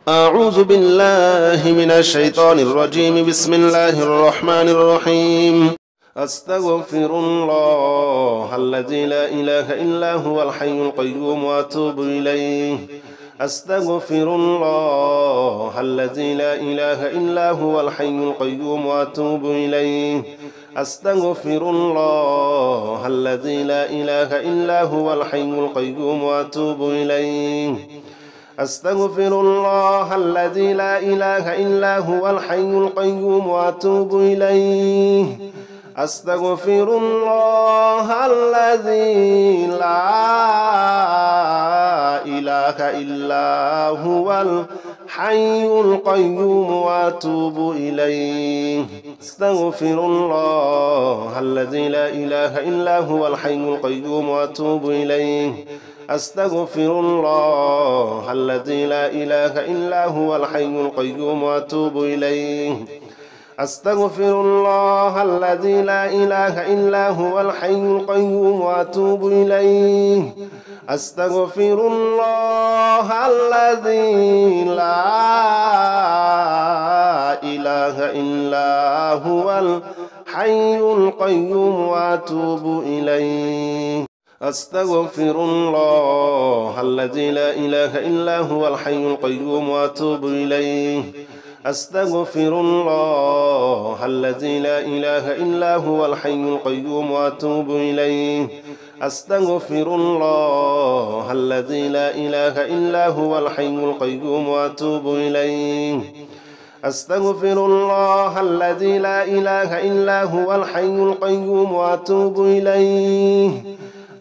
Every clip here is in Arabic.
أعوذ بالله من الشيطان الرجيم. بسم الله الرحمن الرحيم. أستغفر الله الذي لا إله إلا هو الحي القيوم وأتوب إليه. أستغفر الله الذي لا إله إلا هو الحي القيوم وأتوب إليه. أستغفر الله الذي لا إله إلا هو الحي القيوم وأتوب إليه. أستغفر الله الذي لا إله إلا هو الحي القيوم وأتوب إليه. أستغفر الله الذي لا إله إلا هو الحي القيوم وأتوب إليه. أستغفر الله الذي لا إله إلا هو الحي القيوم وأتوب إليه. أستغفر الله الذي لا إله إلا هو الحي القيوم وأتوب إليه. أستغفر الله الذي لا إله إلا هو الحي القيوم وأتوب إليه. أستغفر الله الذي لا إله إلا هو الحي القيوم وأتوب إليه. أستغفر الله الذي لا إله إلا هو الحي القيوم وأتوب إليه. أستغفر الله الذي لا إله إلا هو الحي القيوم وأتوب إليه. أستغفر الله الذي لا إله إلا هو الحي القيوم وأتوب إليه. أستغفر الله الذي لا إله إلا هو الحي القيوم وأتوب إليه.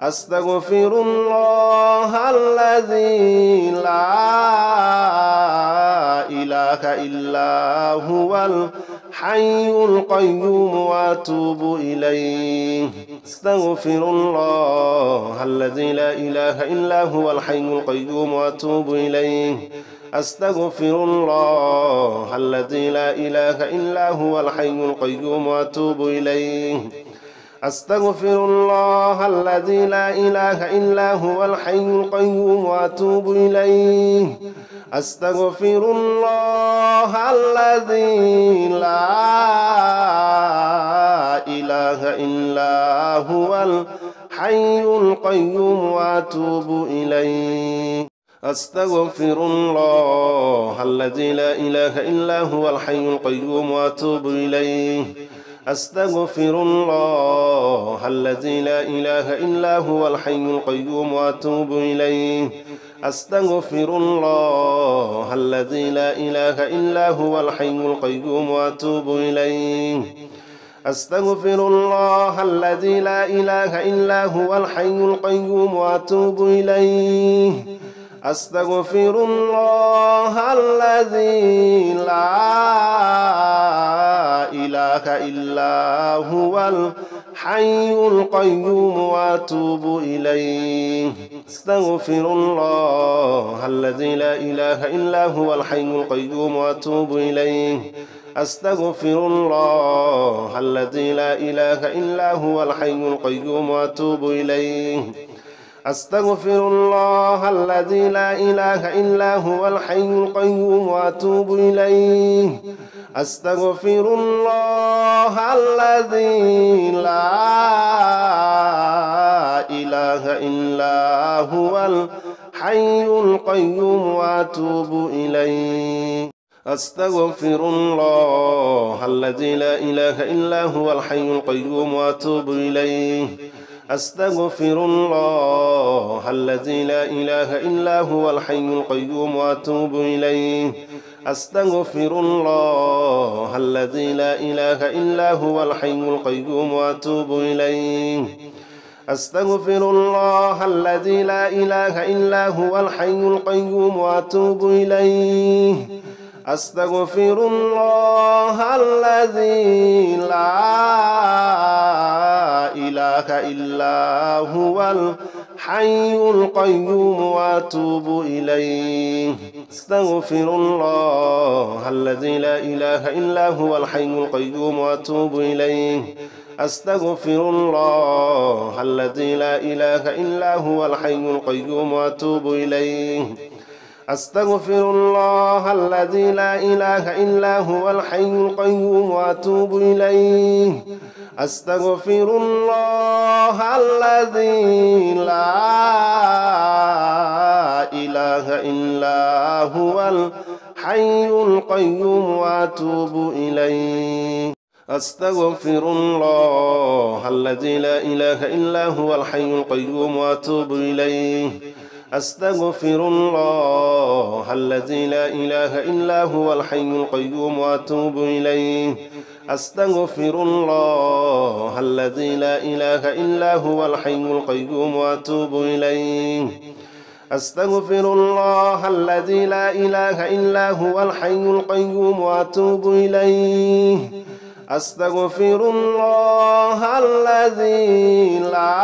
أستغفر الله الذي لا إله إلا هو الحي القيوم وأتوب إليه. أستغفر الله الذي لا إله إلا هو الحي القيوم وأتوب إليه. أستغفر الله الذي لا إله إلا هو الحي القيوم وأتوب إليه. أستغفر الله الذي لا إله إلا هو الحي القيوم وأتوب إليه. أستغفر الله الذي لا إله إلا هو الحي القيوم وأتوب إليه. أستغفر الله الذي لا إله إلا هو الحي القيوم وأتوب إليه. أستغفر الله الذي لا إله إلا هو الحي القيوم وأتوب إليه. أستغفر الله الذي لا إله إلا هو الحي القيوم وأتوب إليه. أستغفر الله الذي لا إله إلا هو الحي القيوم وأتوب إليه. أستغفر الله الذي لا إله إلا هو الحي القيوم وأتوب إليه. أستغفر الله الذي لا إله إلا هو الحي القيوم وأتوب إليه. أستغفر الله الذي لا إله إلا هو الحي القيوم وأتوب إليه. أستغفر الله الذي لا إله إلا هو الحي القيوم وأتوب إليه. أستغفر الله الذي لا إله إلا هو الحي القيوم وأتوب إليه. أستغفر الله الذي لا إله إلا هو الحي القيوم وأتوب إليه. أستغفر الله الذي لا إله إلا هو الحي القيوم وأتوب إليه. أستغفر الله الذي لا إله إلا هو الحي القيوم وأتوب إليه. أستغفر الله الذي لا إله إلا هو الحي القيوم وأتوب إليه. أستغفر الله الذي لا إله إلا هو الحي القيوم وأتوب إليه. أستغفر الله الذي لا إله إلا هو الحي القيوم وأتوب إليه. أستغفر الله الذي لا إله إلا هو الحي القيوم وأتوب إليه. أستغفر الله الذي لا إله إلا هو الحي القيوم وأتوب إليه أستغفر الله الذي لا إله إلا هو الحي القيوم وأتوب إليه أستغفر الله الذي لا إله إلا هو الحي القيوم وأتوب إليه أستغفر الله الذي لا إله إلا هو الحي القيوم وأتوب إليه أستغفر الله الذي لا إله إلا هو الحي القيوم وأتوب إليه أستغفر الله الذي لا إله إلا هو الحي القيوم وأتوب إليه أستغفر الله الذي لا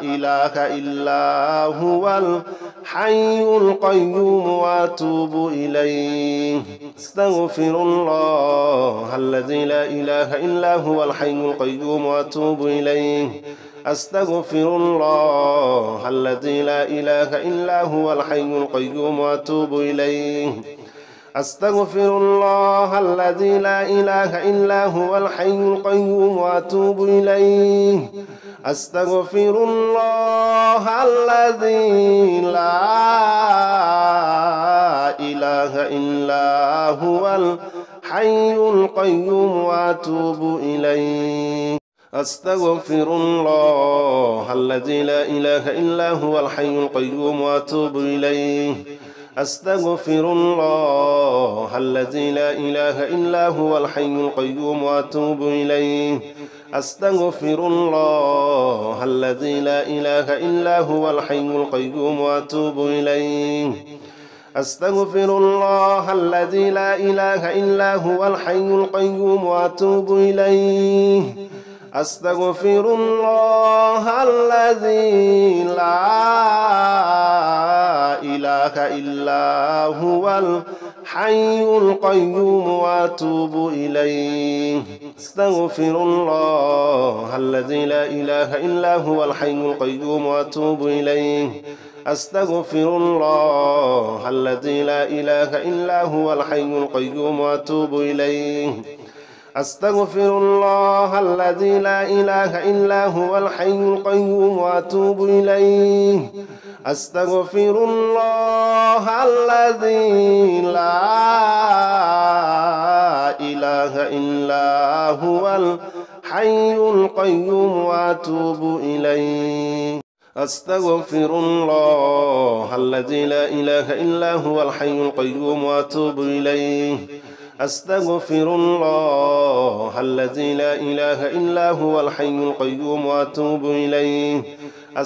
إله إلا هو الحي القيوم وأتوب إليه أستغفر الله الذي لا إله إلا هو الحي القيوم وأتوب إليه أستغفر الله الذي لا إله إلا هو الحي القيوم وأتوب إليه أستغفر الله الذي لا إله إلا هو الحي القيوم وأتوب إليه أستغفر الله الذي لا إله إلا هو الحي القيوم وأتوب إليه أستغفر الله الذي لا إله إلا هو الحي القيوم وأتوب إليه أستغفر الله الذي لا إله إلا هو الحي القيوم وأتوب إليه أستغفر الله الذي لا إله إلا هو الحي القيوم وأتوب إليه أستغفر الله الذي لا إله إلا هو الحي القيوم وأتوب إليه أستغفر الله الذي لا إله إلا هو الحي القيوم وأتوب إليه أستغفر الله الذي لا إله إلا هو الحي القيوم وأتوب إليه أستغفر الله الذي لا إله إلا هو الحي القيوم وأتوب إليه أستغفر الله الذي لا إله إلا هو الحي القيوم وأتوب إليه أستغفر الله الذي لا إله إلا هو الحي القيوم وأتوب إليه أستغفر الله الذي لا إله إلا هو الحي القيوم وأتوب إليه أستغفر الله الذي لا إله إلا هو الحي القيوم وأتوب إليه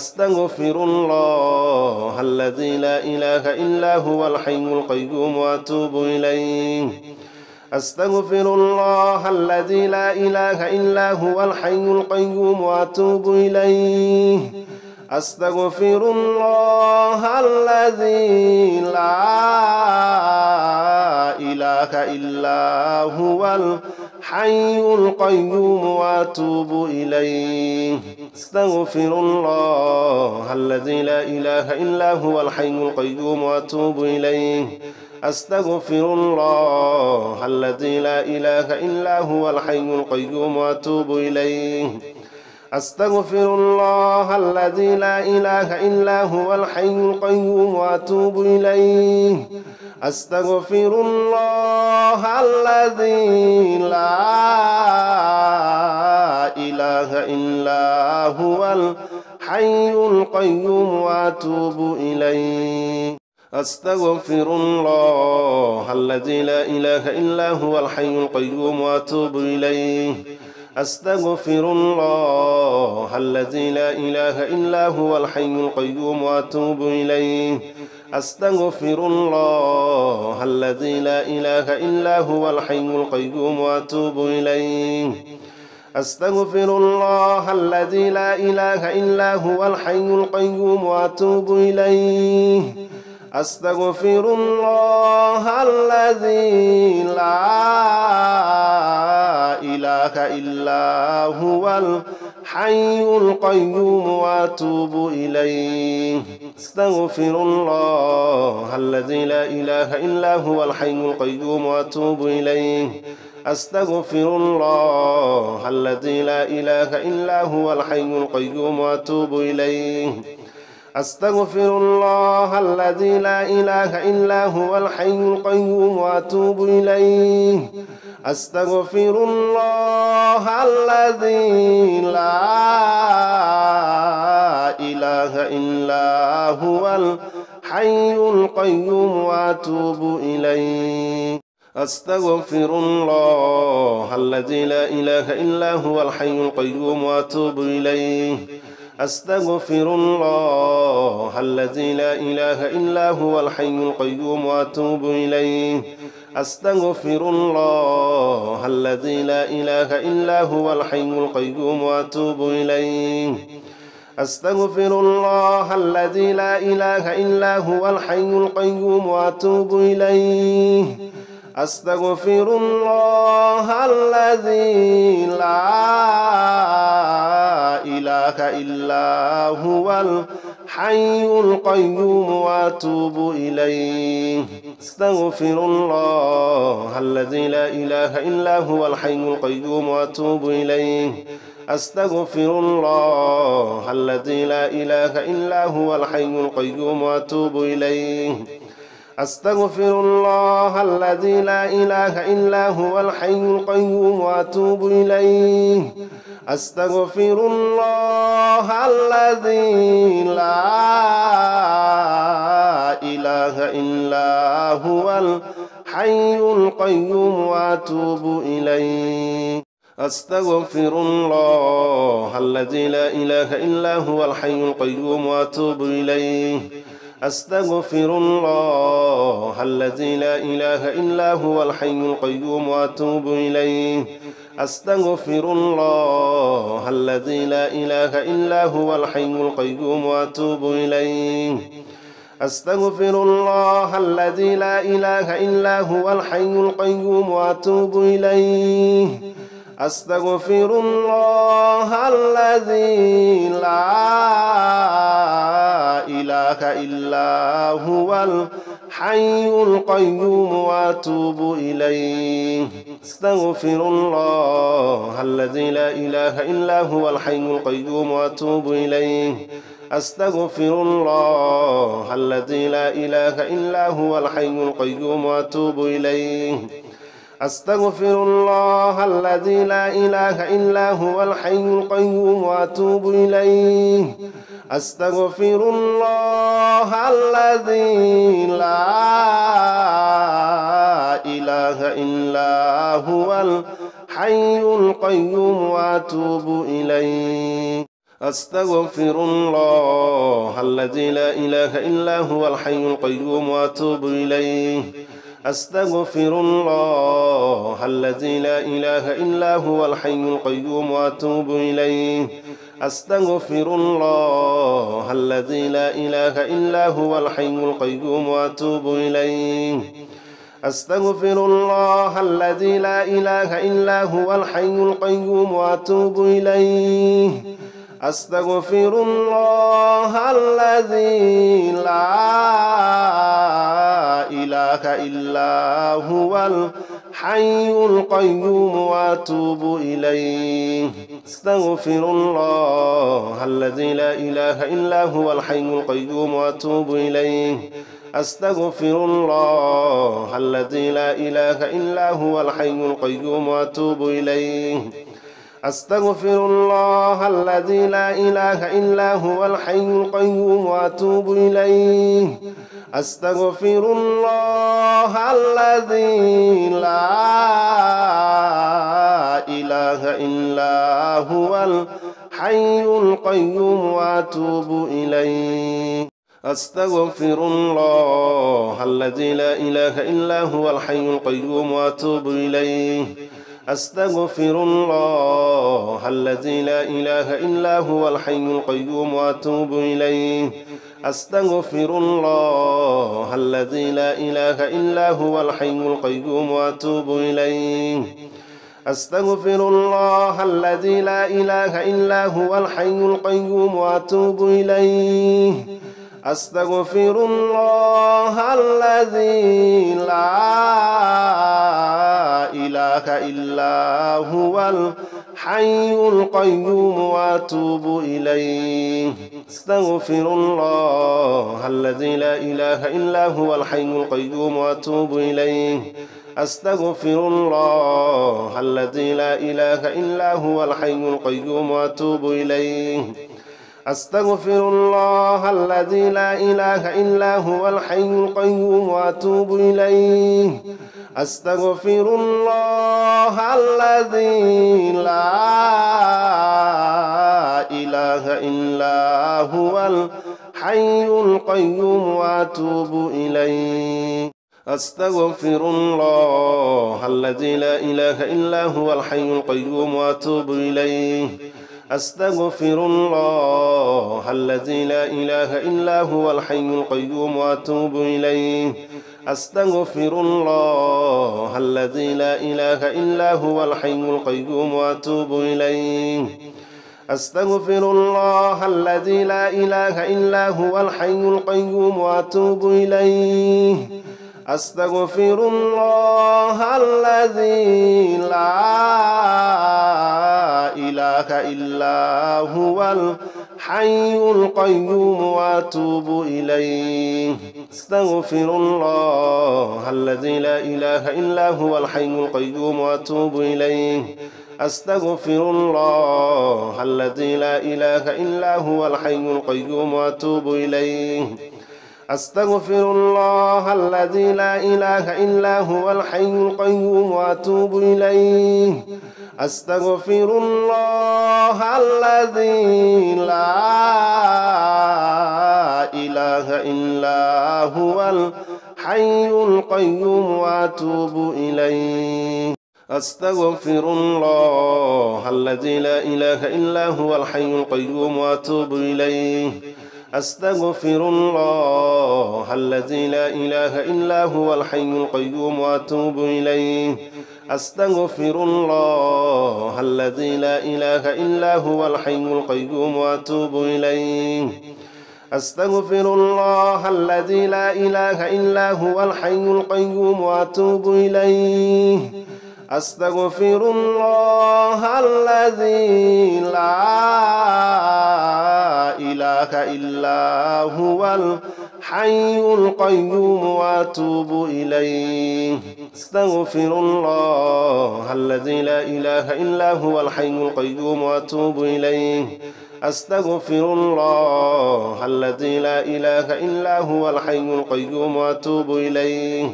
أستغفر الله الذي لا إله إلا هو الحي القيوم وأتوب إليه أستغفر الله الذي لا إله إلا هو الحي القيوم وأتوب إليه أستغفر الله الذي لا إله إلا هو الحي القيوم وأتوب إليه أستغفر الله الذي لا إله إلا هو الحي القيوم وأتوب إليه أستغفر الله الذي لا إله إلا هو الحي القيوم وأتوب إليه أستغفر الله الذي لا إله إلا هو الحي القيوم وأتوب إليه أستغفر الله الذي لا إله إلا هو الحي القيوم وأتوب إليه أستغفر الله الذي لا إله إلا هو الحي القيوم وأتوب إليه أستغفر الله الذي لا إله إلا هو الحي القيوم وأتوب إليه أستغفر الله الذي لا إله إلا هو الحي القيوم وأتوب إليه أستغفر الله الذي لا إله إلا هو الحي القيوم وأتوب إليه أستغفر الله الذي لا إله إلا هو الحي القيوم وأتوب إليه أستغفر الله الذي لا إله إلا هو الحي القيوم وأتوب إليه أستغفر الله الذي لا إله إلا هو الحي القيوم وأتوب إليه أستغفر الله الذي لا إله إلا هو الحي القيوم وأتوب إليه أستغفر الله الذي لا إله إلا هو الحي القيوم وأتوب إليه أستغفر الله الذي لا إله إلا هو الحي القيوم وأتوب إليه أستغفر الله الذي لا إله إلا هو الحي القيوم وأتوب إليه أستغفر الله الذي لا إله إلا هو الحي القيوم وأتوب إليه أستغفر الله الذي لا إله إلا هو الحي القيوم وأتوب إليه أستغفر الله الذي لا إله إلا هو الحي القيوم وأتوب إليه أستغفر الله الذي لا إله إلا هو الحي القيوم وأتوب إليه أستغفر الله الذي لا إله إلا هو الحي القيوم وأتوب إليه أستغفر الله الذي لا إله إلا هو الحي القيوم وأتوب إليه أستغفر الله الذي لا إله إلا هو الحي القيوم وأتوب إليه أستغفر الله الذي لا إله إلا هو الحي القيوم وأتوب إليه أستغفر الله الذي لا إله إلا هو الحي القيوم وأتوب إليه أستغفر الله الذي لا إله إلا هو الحي القيوم وأتوب إليه أستغفر الله الذي لا إله إلا هو الحي القيوم وأتوب إليه أستغفر الله الذي لا إله إلا هو الحي القيوم وأتوب إليه أستغفر الله الذي لا إله إلا هو الحي القيوم وأتوب إليه أستغفر الله الذي لا إله إلا هو الحي القيوم وأتوب إليه أستغفر الله الذي لا إله إلا هو الحي القيوم وأتوب إليه أستغفر الله الذي لا إله إلا هو الحي القيوم وأتوب إليه أستغفر الله الذي لا إله إلا هو الحي القيوم وأتوب إليه أستغفر الله الذي لا إله إلا هو الحي القيوم وأتوب إليه أستغفر الله الذي لا إله إلا هو الحي القيوم وأتوب إليه أستغفر الله الذي لا إله إلا هو الحي القيوم وأتوب إليه أستغفر الله الذي لا إله إلا هو الحي القيوم وأتوب إليه أستغفر الله الذي لا إله إلا هو الحي القيوم وأتوب إليه أستغفر الله الذي لا إله إلا هو الحي القيوم وأتوب إليه أستغفر الله الذي لا إله إلا هو الحي القيوم وأتوب إليه أستغفر الله الذي لا إله إلا هو الحي القيوم وأتوب إليه أستغفر الله الذي لا إله إلا هو الحي القيوم وأتوب إليه أستغفر الله الذي لا إله إلا هو الحي القيوم وأتوب إليه أستغفر الله الذي لا إله إلا هو الحي القيوم وأتوب إليه أستغفر الله الذي لا إله إلا هو الحي القيوم وأتوب إليه أستغفر الله الذي لا إله إلا هو الحي القيوم وأتوب إليه أستغفر الله الذي لا إله إلا هو الحي القيوم وأتوب إليه أستغفر الله الذي لا إله إلا هو الحي القيوم وأتوب إليه أستغفر الله الذي لا إله إلا هو الحي القيوم وأتوب إليه أستغفر الله الذي لا إله إلا هو الحي القيوم وأتوب إليه أستغفر الله الذي لا إله إلا هو الحي القيوم وأتوب إليه أستغفر الله الذي لا إله إلا هو الحي القيوم وأتوب إليه أستغفر الله الذي لا إله إلا هو الحي القيوم وأتوب إليه أستغفر الله الذي لا إله إلا هو الحي القيوم وأتوب إليه أستغفر الله الذي لا إله إلا هو الحي القيوم وأتوب إليه أستغفر الله الذي لا إله إلا هو الحي القيوم وأتوب إليه أستغفر الله الذي لا إله إلا هو الحي القيوم وأتوب إليه أستغفر الله الذي لا إله إلا هو الحي القيوم وأتوب إليه أستغفر الله الذي لا إله إلا هو الحي القيوم وأتوب إليه أستغفر الله الذي لا إله إلا هو الحي القيوم وأتوب إليه أستغفر الله الذي لا إله إلا هو الحي القيوم وأتوب إليه أستغفر الله الذي لا إله إلا هو الحي القيوم وأتوب إليه أستغفر الله الذي لا إله إلا هو الحي القيوم وأتوب إليه أستغفر الله الذي لا إله إلا هو الحي القيوم وأتوب إليه أستغفر الله الذي لا إله إلا هو الحي القيوم وأتوب إليه أستغفر الله الذي لا إله إلا هو الحي القيوم وأتوب إليه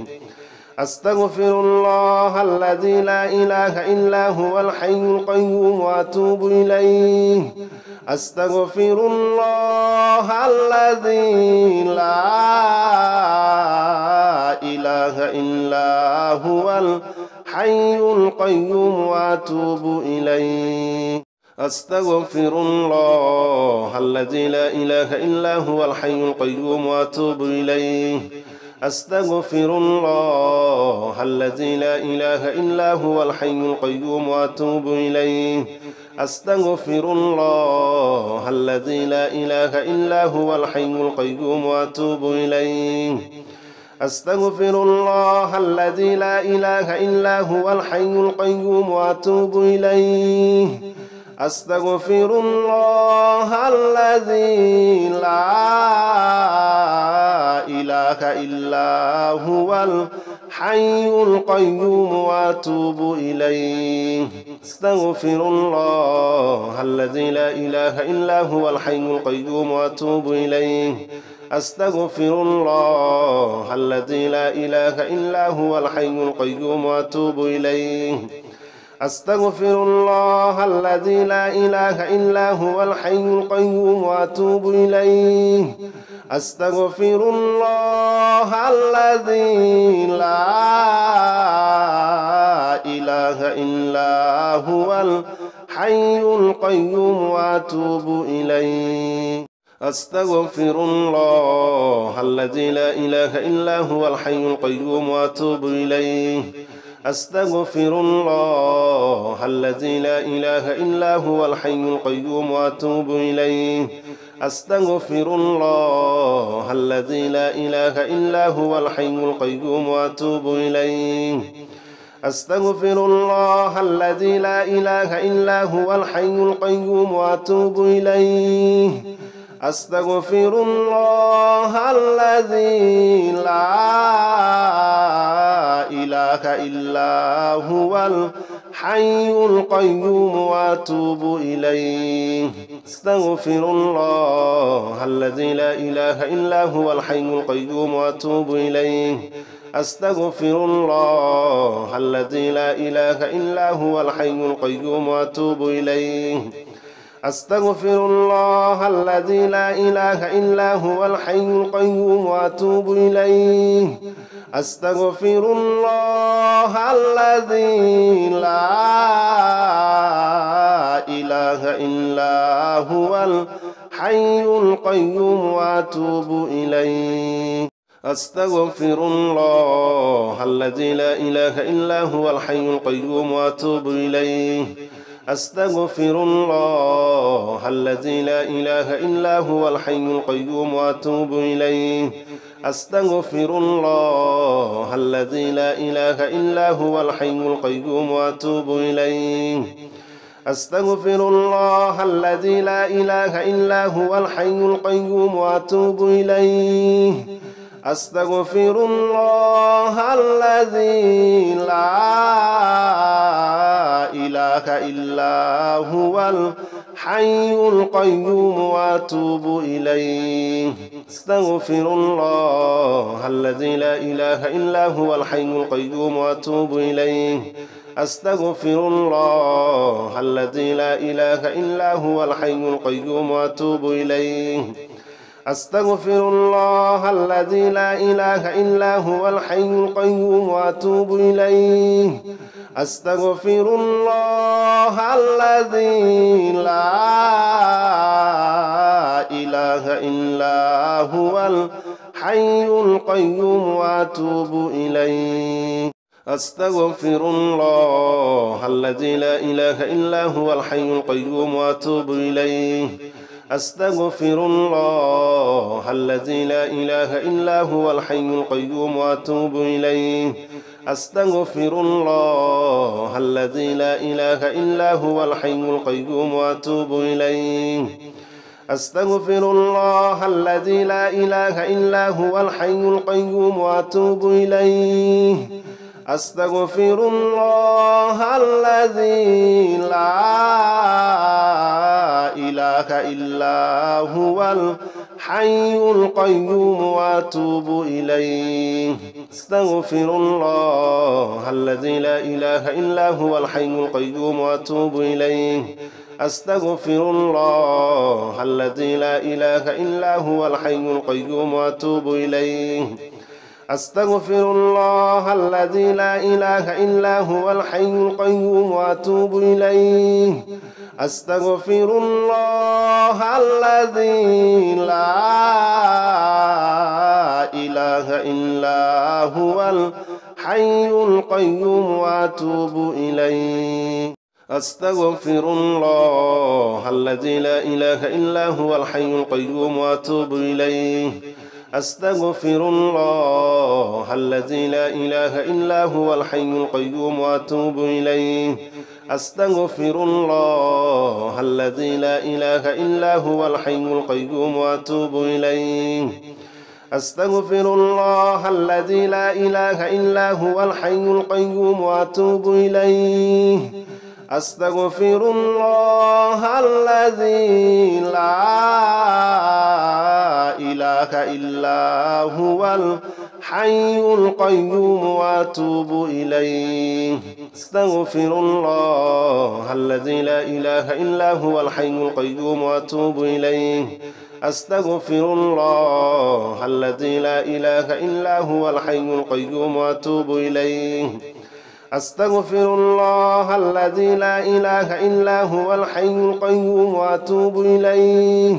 أستغفر الله الذي لا إله إلا هو الحي القيوم وأتوب إليه أستغفر الله الذي لا إله إلا هو الحي القيوم وأتوب إليه أستغفر الله الذي لا إله إلا هو الحي القيوم وأتوب إليه أستغفر الله الذي لا إله إلا هو الحي القيوم وأتوب إليه أستغفر الله الذي لا إله إلا هو الحي القيوم وأتوب إليه أستغفر الله الذي لا إله إلا هو الحي القيوم وأتوب إليه أستغفر الله الذي لا إله إلا هو الحي القيوم وأتوب إليه أستغفر الله الذي لا إله إلا هو الحي القيوم وأتوب إليه أستغفر الله الذي لا إله إلا هو الحي القيوم وأتوب إليه أستغفر الله الذي لا إله إلا هو الحي القيوم وأتوب إليه أستغفر الله الذي لا إله إلا هو الحي القيوم وأتوب إليه أستغفر الله الذي لا إله إلا هو الحي القيوم وأتوب إليه أستغفر الله الذي لا إله إلا هو الحي القيوم وأتوب إليه أستغفر الله الذي لا إله إلا هو الحي القيوم وأتوب إليه أستغفر الله الذي لا إله إلا هو الحي القيوم وأتوب إليه أستغفر الله الذي لا إله إلا هو الحي القيوم وأتوب إليه أستغفر الله الذي لا إله إلا هو الحي القيوم وأتوب إليه أستغفر الله الذي لا إله إلا هو الحي القيوم وأتوب إليه أستغفر الله الذي لا إله إلا هو الحي القيوم وأتوب إليه أستغفر الله الذي لا إله إلا هو الحي القيوم وأتوب إليه أستغفر الله الذي لا إله إلا هو الحي القيوم وأتوب إليه أستغفر الله الذي لا إله إلا هو الحي القيوم وأتوب إليه أستغفر الله الذي لا إله إلا هو الحي القيوم وأتوب إليه أستغفر الله الذي لا إله إلا هو الحي القيوم وأتوب إليه أستغفر الله الذي لا إله إلا هو الحي القيوم وأتوب إليه أستغفر الله الذي لا إله إلا هو الحي القيوم وأتوب إليه أستغفر الله الذي لا إله إلا هو الحي القيوم وأتوب إليه أستغفر الله الذي لا إله إلا هو الحي القيوم وأتوب إليه أستغفر الله الذي لا إله إلا هو الحي القيوم وأتوب إليه أستغفر الله الذي لا إله إلا هو الحي القيوم وأتوب إليه أستغفر الله الذي لا إله إلا هو الحي القيوم وأتوب إليه أستغفر الله الذي لا إله إلا هو الحي القيوم وأتوب إليه أستغفر الله الذي لا إله إلا هو الحي القيوم وأتوب إليه أستغفر الله الذي لا إله إلا هو الحي القيوم وأتوب إليه أستغفر الله الذي لا إله إلا هو الحي القيوم وأتوب إليه أستغفر الله الذي لا إله إلا هو الحي القيوم وأتوب إليه أستغفر الله الذي لا إله إلا هو الحي القيوم وأتوب إليه أستغفر الله الذي لا إله إلا هو الحي القيوم وأتوب إليه أستغفر الله الذي لا إله إلا هو الحي القيوم وأتوب إليه أستغفر الله الذي لا إله إلا هو الحي القيوم وأتوب إليه أستغفر الله الذي لا إله إلا هو الحي القيوم وأتوب إليه أستغفر الله الذي لا إله إلا هو الحي القيوم وأتوب إليه أستغفر الله الذي لا إله إلا هو الحي القيوم وأتوب إليه أستغفر الله الذي لا إله إلا هو الحي القيوم وأتوب إليه أستغفر الله الذي لا إله إلا هو الحي القيوم وأتوب إليه أستغفر الله الذي لا إله إلا هو الحي القيوم وأتوب إليه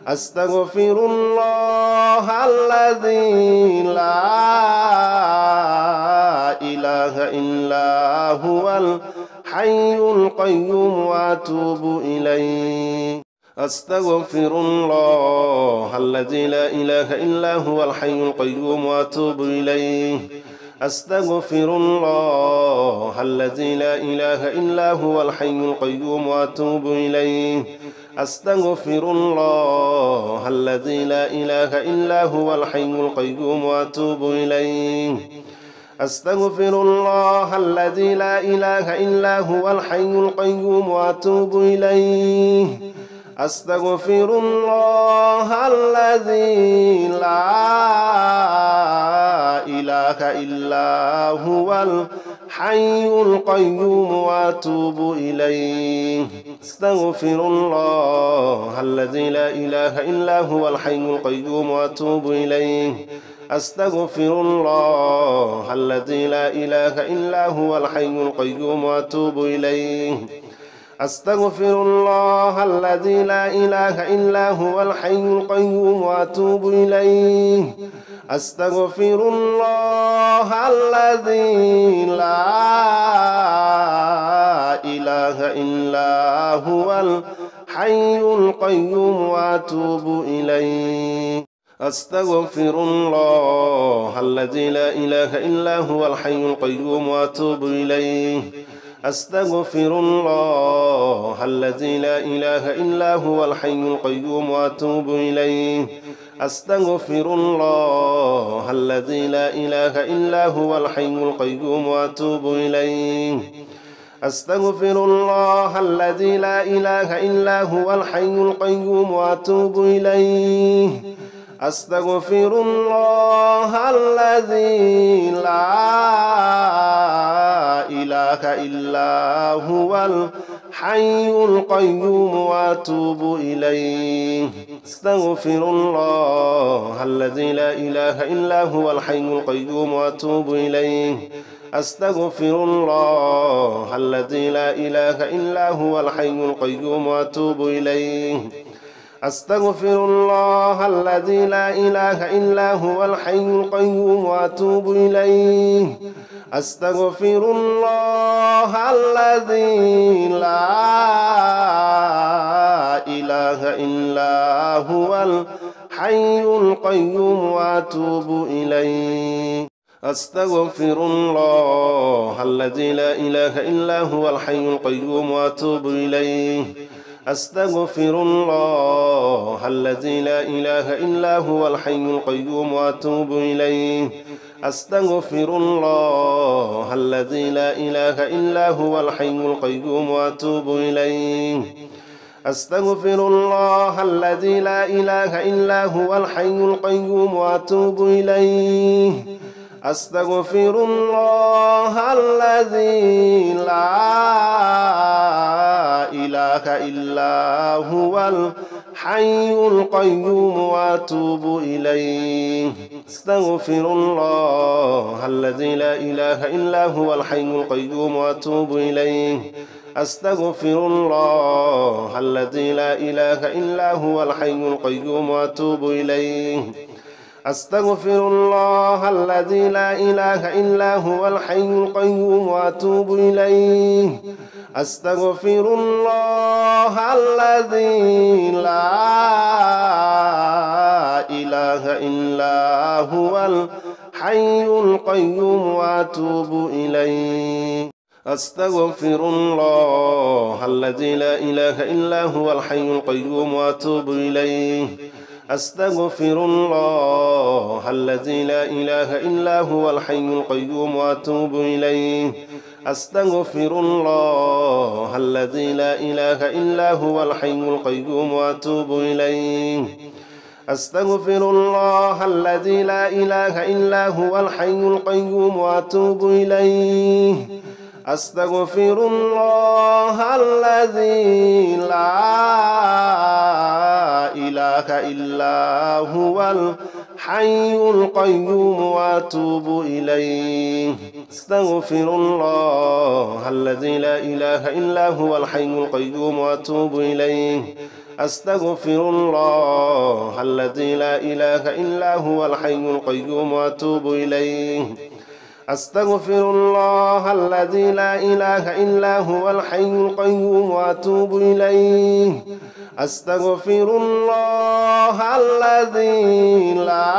أستغفر الله الذي لا إله إله إلا هو الحي القيوم وأتوب إليه أستغفر الله الذي لا إله إلا هو الحي القيوم وأتوب إليه أستغفر الله الذي لا إله إلا هو الحي القيوم وأتوب إليه أستغفر الله الذي لا إله إلا هو الحي القيوم وأتوب إليه أستغفر الله الذي لا إله إلا هو الحي القيوم وأتوب إليه أستغفر الله الذي لا إله إلا هو الحي القيوم وأتوب إليه أستغفر الله الذي لا إله إلا هو الحي القيوم وأتوب إليه أستغفر الله الذي لا إله إلا هو الحي القيوم وأتوب إليه أستغفر الله الذي لا إله إلا هو الحي القيوم وأتوب إليه أستغفر الله الذي لا إله إلا هو الحي القيوم وأتوب إليه أستغفر الله الذي لا إله إلا هو الحي القيوم وأتوب إليه أستغفر الله الذي لا إله إلا هو الحي القيوم وأتوب إليه أستغفر الله الذي لا إله إلا هو الحي القيوم وأتوب إليه أستغفر الله الذي لا إله إلا هو الحي القيوم وأتوب إليه أستغفر الله الذي لا إله إلا هو الحي القيوم وأتوب إليه أستغفر الله الذي لا إله إلا هو الحي القيوم وأتوب إليه أستغفر الله الذي لا إله إلا هو الحي القيوم وأتوب إليه أستغفر الله الذي لا إله إلا هو الحي القيوم وأتوب إليه أستغفر الله الذي لا إله إلا هو الحي القيوم وأتوب إليه أستغفر الله الذي لا إله إلا هو الحي القيوم وأتوب إليه أستغفر الله الذي لا إله إلا هو الحي القيوم وأتوب إليه أستغفر الله الذي لا إله إلا هو الحي القيوم وأتوب إليه أستغفر الله الذي لا إله إلا هو الحي القيوم وأتوب إليه أستغفر الله الذي لا إله إلا هو الحي القيوم وأتوب إليه أستغفر الله الذي لا إله إلا هو الحي القيوم وأتوب إليه أستغفر الله الذي لا إله إلا هو الحي القيوم وأتوب إليه أستغفر الله الذي لا إله إلا هو الحي القيوم وأتوب إليه أستغفر الله الذي لا إله إلا هو الحي القيوم وأتوب إليه أستغفر الله الذي لا إله إلا هو الحي القيوم وأتوب إليه أستغفر الله الذي لا إله إلا هو الحي القيوم وأتوب إليه أستغفر الله الذي لا إله إلا هو الحي القيوم وأتوب إليه أستغفر الله الذي لا إله إلا هو الحي القيوم وأتوب إليه أستغفر الله الذي لا إله إلا هو الحي القيوم وأتوب إليه أستغفر الله الذي لا إله إلا هو الحي القيوم وأتوب إليه أستغفر الله الذي لا إله إلا هو الحي القيوم وأتوب إليه أستغفر الله الذي لا إله إلا هو الحي القيوم وأتوب إليه أستغفر الله الذي لا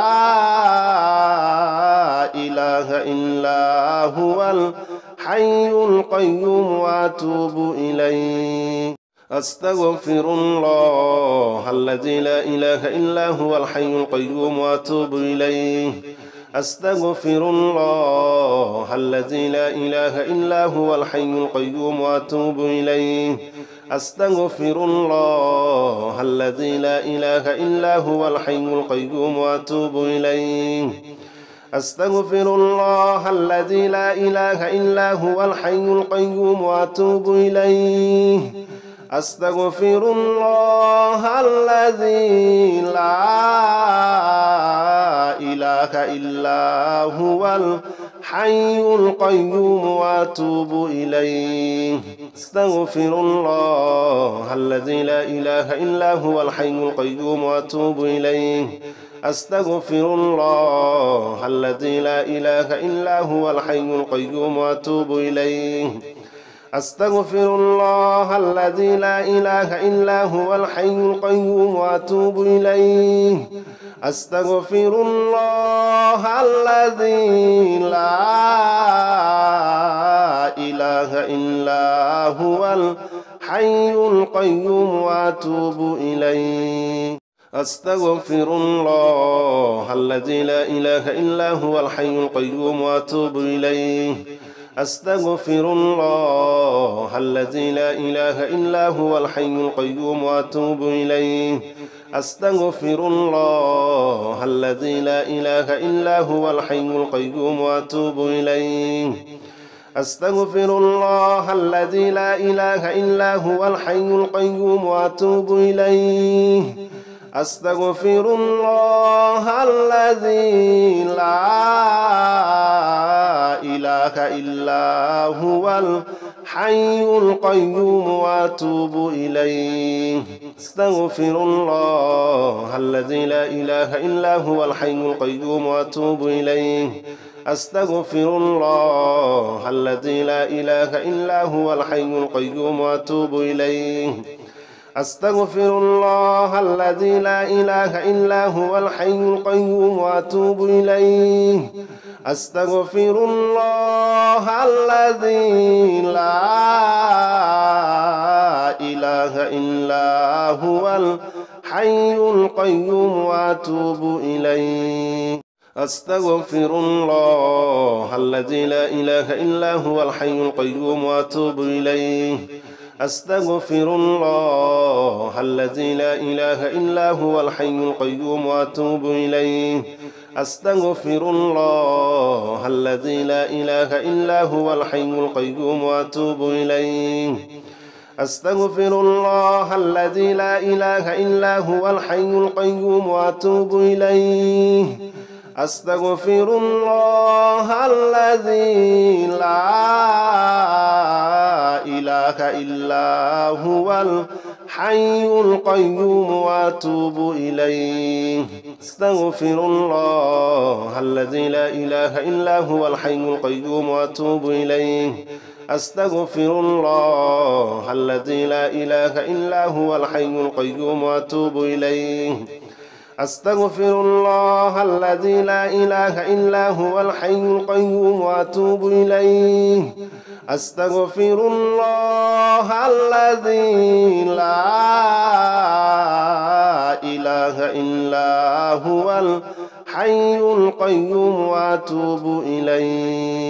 إله إلا هو الحي القيوم وأتوب إليه أستغفر الله الذي لا إله إلا هو الحي القيوم وأتوب إليه أستغفر الله الذي لا إله إلا هو الحي القيوم وأتوب إليه أستغفر الله الذي لا إله إلا هو الحي القيوم وأتوب إليه أستغفر الله الذي لا إله إلا هو الحي القيوم وأتوب إليه أستغفر الله الذي لا إله إلا هو الحي القيوم وأتوب إليه أستغفر الله الذي لا إله إلا هو الحي القيوم وأتوب إليه أستغفر الله الذي لا إله إلا هو الحي القيوم وأتوب إليه أستغفر الله الذي لا إله إلا هو الحي القيوم وأتوب إليه أستغفر الله الذي لا إله إلا هو الحي القيوم وأتوب إليه أستغفر الله الذي لا إله إلا هو الحي القيوم وأتوب إليه أستغفر الله الذي لا إله إلا هو الحي القيوم وأتوب إليه أستغفر الله الذي لا إله إلا هو الحي القيوم وأتوب إليه أستغفر الله الذي لا إله إلا هو الحي القيوم وأتوب إليه أستغفر الله الذي لا إله إلا هو الحي القيوم وأتوب إليه أستغفر الله الذي لا إله إلا هو الحي القيوم وأتوب إليه أستغفر الله الذي لا إله إلا هو الحي القيوم وأتوب إليه أستغفر الله الذي لا إله إلا هو الحي القيوم وأتوب إليه أستغفر الله الذي لا إله إلا هو الحي القيوم وأتوب إليه أستغفر الله الذي لا إله إلا هو الحي القيوم وأتوب إليه أستغفر الله الذي لا إله إلا هو الحي القيوم وأتوب إليه أستغفر الله الذي لا إله إلا هو الحي القيوم وأتوب إليه أستغفر الله الذي لا إله إلا هو الحي القيوم وأتوب إليه أستغفر الله الذي لا إله إلا هو الحي القيوم وأتوب إليه أستغفر الله الذي لا إله إلا هو الحي القيوم وأتوب إليه أستغفر الله الذي لا إله إلا هو الحي القيوم وأتوب إليه أستغفر الله الذي لا إله إلا هو الحي القيوم وأتوب إليه أستغفر الله الذي لا إله إلا هو الحي القيوم وأتوب إليه